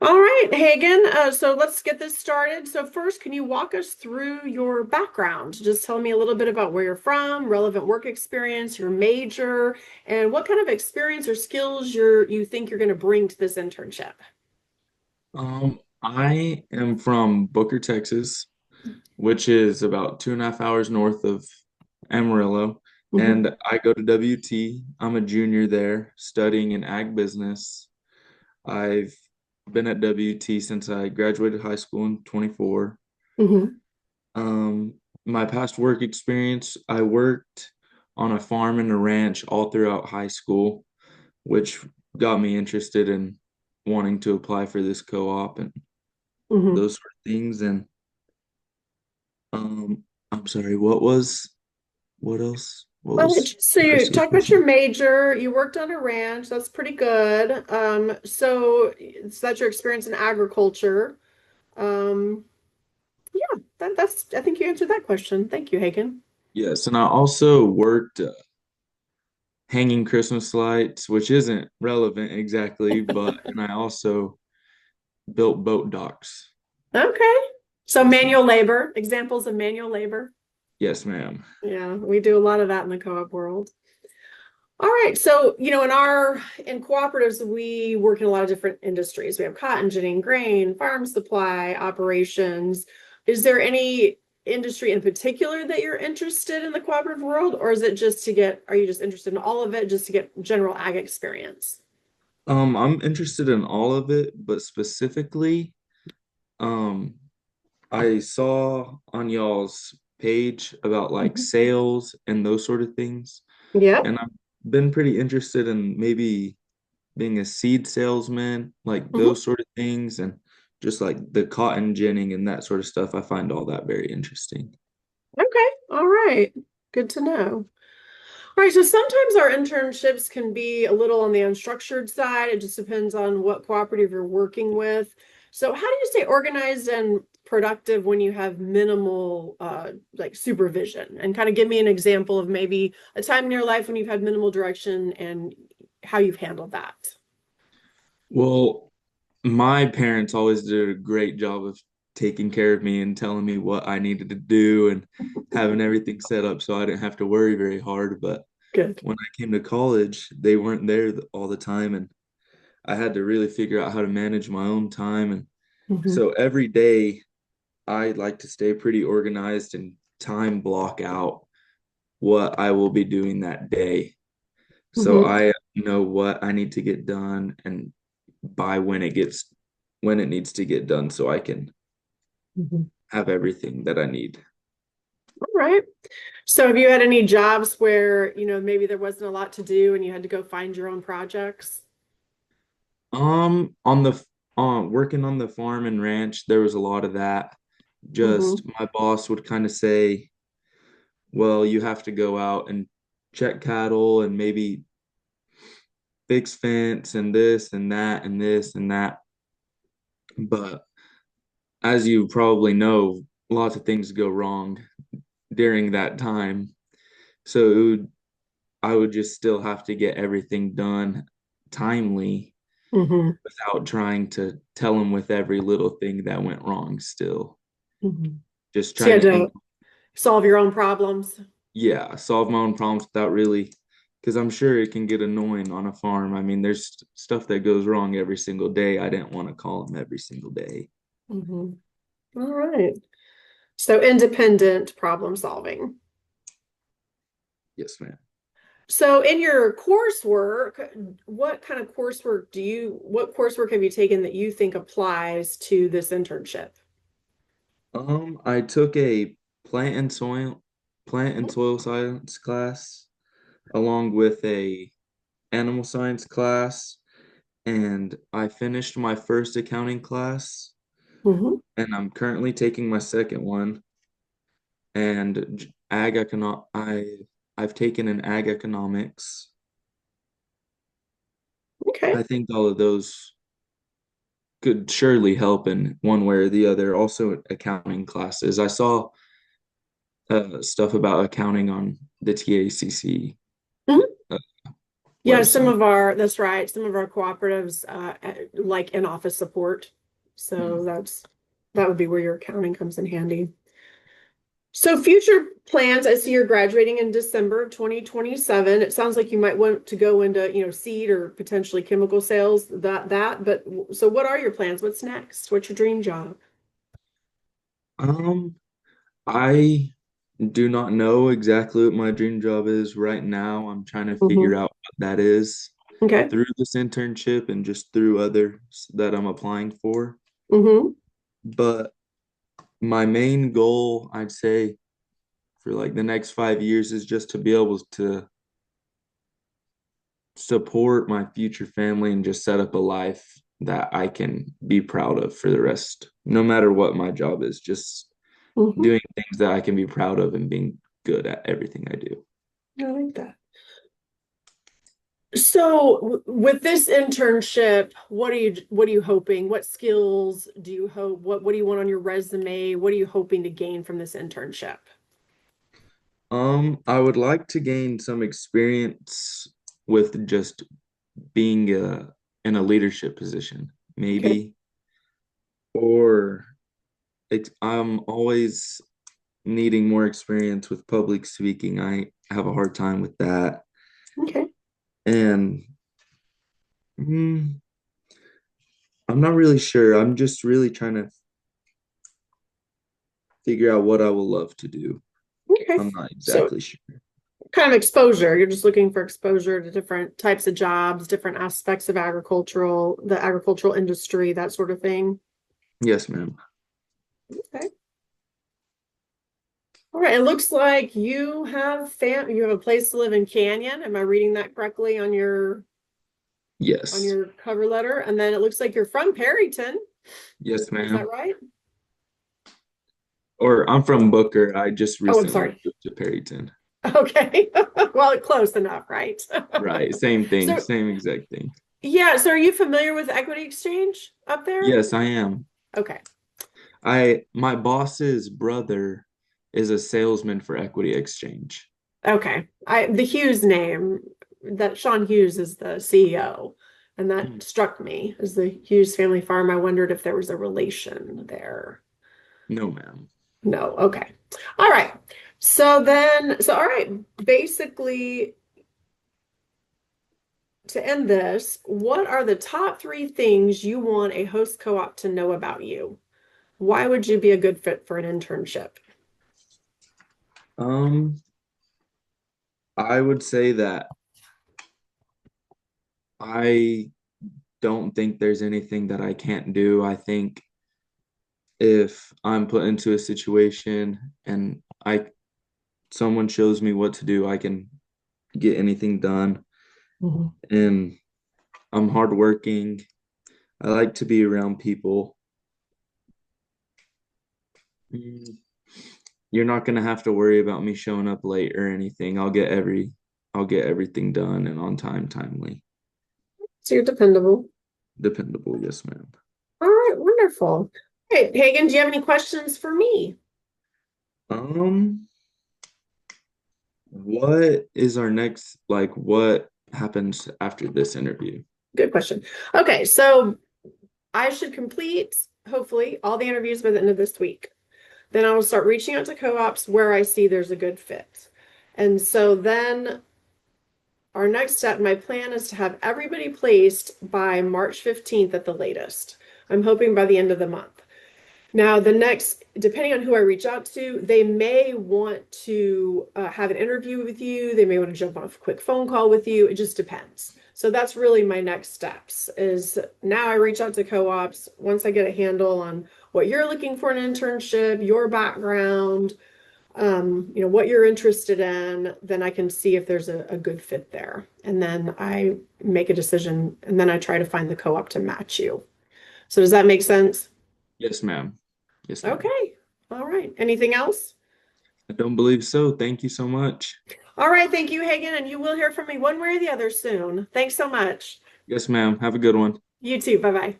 All right, Hagen. So let's get this started. So first, can you walk us through your background? Just tell me a little bit about where you're from, relevant work experience, your major, and what kind of experience or skills you think you're going to bring to this internship. I am from Booker, Texas, which is about 2.5 hours north of Amarillo, Hmm. and I go to WT. I'm a junior there, studying in ag business. I've been at WT since I graduated high school in 24. Hmm. Um, my past work experience, I worked on a farm and a ranch all throughout high school, which got me interested in wanting to apply for this co-op and Hmm. those sort of things. And I'm sorry, what else? What was So the you rest of the talked about your question? major. You worked on a ranch. That's pretty good. So that's your experience in agriculture. Um, yeah, that's. I think you answered that question. Thank you, Hagen. Yes, and I also worked hanging Christmas lights, which isn't relevant exactly, but and I also built boat docks. Okay. So Yes, ma'am. manual labor, examples of manual labor. Yes, ma'am. Yeah, we do a lot of that in the co-op world. All right. So, in cooperatives, we work in a lot of different industries. We have cotton ginning, grain, farm supply, operations. Is there any industry in particular that you're interested in the cooperative world, or is it just are you just interested in all of it just to get general ag experience? I'm interested in all of it, but specifically, um, I saw on y'all's page about like Mhm. sales and those sort of things, Yep. and I've been pretty interested in maybe being a seed salesman, like Mhm. those sort of things, and just like the cotton ginning and that sort of stuff. I find all that very interesting. Okay. All right. Good to know. All right, so sometimes our internships can be a little on the unstructured side. It just depends on what cooperative you're working with. So, how do you stay organized and productive when you have minimal like supervision? And kind of give me an example of maybe a time in your life when you've had minimal direction and how you've handled that. Well, my parents always did a great job of taking care of me and telling me what I needed to do and having everything set up so I didn't have to worry very hard. But Good. when I came to college, they weren't there all the time, and I had to really figure out how to manage my own time. And Hmm. so every day, I like to stay pretty organized and time block out what I will be doing that day. So Hmm. I know what I need to get done and by when it needs to get done so I can Hmm. have everything that I need. All right. So, have you had any jobs where, maybe there wasn't a lot to do and you had to go find your own projects? On the working on the farm and ranch, there was a lot of that. Just Hmm. my boss would kind of say, well, you have to go out and check cattle and maybe fix fence and this and that and this and that. But as you probably know, lots of things go wrong during that time. So I would just still have to get everything done timely Hmm. without trying to tell them with every little thing that went wrong still. Hmm. Just So you trying had to, to solve your own problems. yeah, solve my own problems without really, because I'm sure it can get annoying on a farm. I mean, there's stuff that goes wrong every single day. I didn't want to call them every single day. Hmm. All right. So independent problem solving. Yes, ma'am. So in your coursework, what coursework have you taken that you think applies to this internship? I took a plant and soil plant and soil science class along with a animal science class, and I finished my first accounting class, Hmm. and I'm currently taking my second one. And I've taken an ag economics. Okay. I think all of those could surely help in one way or the other. Also, accounting classes. I saw stuff about accounting on the TACC. Mhm. Yeah, some website. of our, that's right, some of our cooperatives like in-office support. Hmm. So that would be where your accounting comes in handy. So future plans, I see you're graduating in December of 2027. It sounds like you might want to go into, seed or potentially chemical sales, but so what are your plans? What's next? What's your dream job? Um, I do not know exactly what my dream job is right now. I'm trying to figure Hmm. out what that is Okay. through this internship and just through others that I'm applying for. Hmm. But my main goal, I'd say, for like the next 5 years is just to be able to support my future family and just set up a life that I can be proud of for the rest, no matter what my job is, just Hmm. doing things that I can be proud of and being good at everything I do. I like that. So with this internship, what are you hoping? What skills do you hope? What do you want on your resume? What are you hoping to gain from this internship? I would like to gain some experience with just being in a leadership position, Okay. maybe, or I'm always needing more experience with public speaking. I have a hard time with that. Okay. And mm, I'm not really sure. I'm just really trying to figure out what I will love to do. Okay. I'm not So exactly sure. kind of exposure. You're just looking for exposure to different types of jobs, different aspects of the agricultural industry, that sort of thing. Yes, ma'am. Okay. All right. It looks like you have a place to live in Canyon. Am I reading that correctly on Yes. your cover letter? And then it looks like you're from Perryton. Yes, Is that ma'am. right? Or I'm from Booker. I just Oh, I'm recently sorry. moved to Perryton. Okay. Well, close enough, right? Right. Same thing. So, Same exact thing. yeah, so are you familiar with Equity Exchange up there? Yes, I am. Okay. My boss's brother is a salesman for Equity Exchange. Okay. The Hughes name, that Sean Hughes is the CEO, and Hmm. that struck me as the Hughes family farm. I wondered if there was a relation there. No, ma'am. No. Okay. All right. All right. Basically, to end this, what are the top three things you want a host co-op to know about you? Why would you be a good fit for an internship? Um, I would say that I don't think there's anything that I can't do. I think if I'm put into a situation and I someone shows me what to do, I can get anything done. Mhm. And I'm hardworking. I like to be around people. Mm, You're not gonna have to worry about me showing up late or anything. I'll get everything done and on time, timely. So you're dependable. Dependable, yes, ma'am. All right, wonderful. All right, Hagen, do you have any questions for me? Um, what is our next, like, what happens after this interview? Good question. Okay, so I should complete, hopefully, all the interviews by the end of this week. Then I will start reaching out to co-ops where I see there's a good fit. And so then our next step, my plan is to have everybody placed by March 15th at the latest. I'm hoping by the end of the month. Now, depending on who I reach out to, they may want to have an interview with you. They may want to jump on a quick phone call with you. It just depends. So that's really my next steps is now I reach out to co-ops. Once I get a handle on what you're looking for in an internship, your background, what you're interested in, then I can see if there's a good fit there. And then I make a decision and then I try to find the co-op to match you. So does that make sense? Yes, ma'am. Yes, ma'am. Okay. All right. Anything else? I don't believe so. Thank you so much. All right. Thank you, Hagen. And you will hear from me one way or the other soon. Thanks so much. Yes, ma'am. Have a good one. You too. Bye bye.